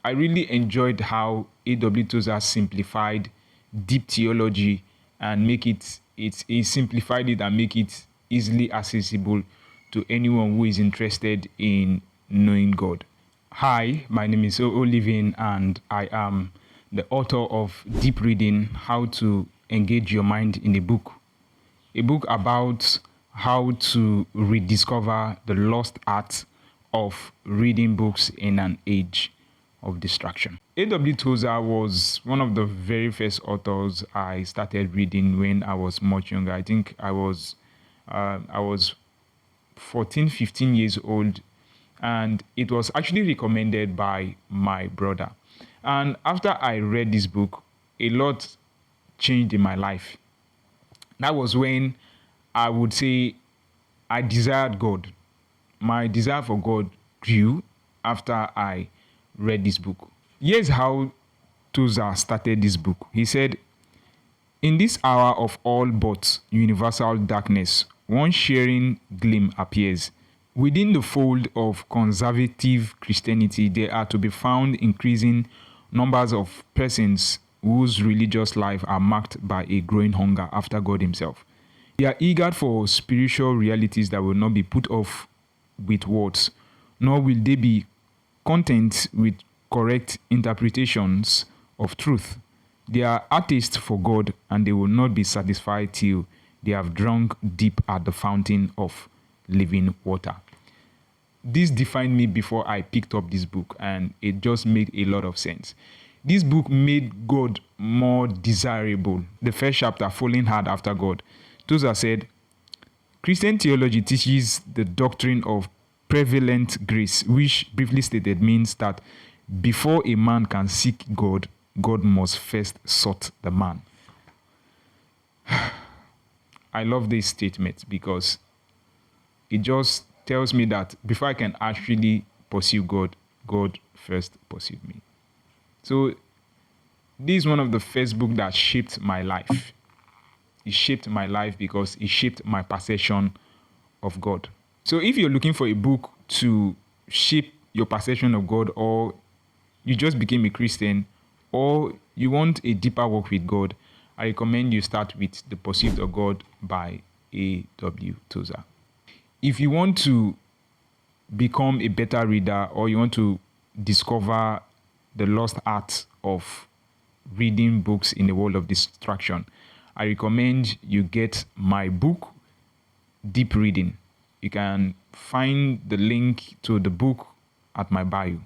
I really enjoyed how A.W. Tozer simplified deep theology and he simplified it and make it easily accessible to anyone who is interested in knowing God. Hi, my name is Olivin and I am the author of Deep Reading: How to Engage Your Mind in a Book about how to rediscover the lost art of reading books in an age of distraction. A.W. Tozer was one of the very first authors I started reading when I was much younger. I think I was 14, 15 years old, and it was actually recommended by my brother. And after I read this book, a lot changed in my life. That was when I would say I desired God. My desire for God grew after I read this book. Here's how Tozer started this book. He said, "In this hour of all but universal darkness, one sharing gleam appears. Within the fold of conservative Christianity, there are to be found increasing numbers of persons whose religious life are marked by a growing hunger after God Himself. They are eager for spiritual realities that will not be put off with words, nor will they be content with correct interpretations of truth. They are atheists for God, and they will not be satisfied till they have drunk deep at the fountain of living water." This defined me before I picked up this book, and it just made a lot of sense. This book made God more desirable. The first chapter, Falling Hard After God. Tozer said, "Christian theology teaches the doctrine of prevalent grace, which briefly stated means that before a man can seek God, God must first sought the man." I love this statement because it just tells me that before I can actually pursue God, God first pursued me. So this is one of the first books that shaped my life. It shaped my life because it shaped my perception of God. So if you're looking for a book to shape your perception of God, or you just became a Christian, or you want a deeper walk with God, I recommend you start with The Pursuit of God by A.W. Tozer. If you want to become a better reader, or you want to discover the lost art of reading books in a world of distraction, I recommend you get my book, Deep Reading. You can find the link to the book at my bio.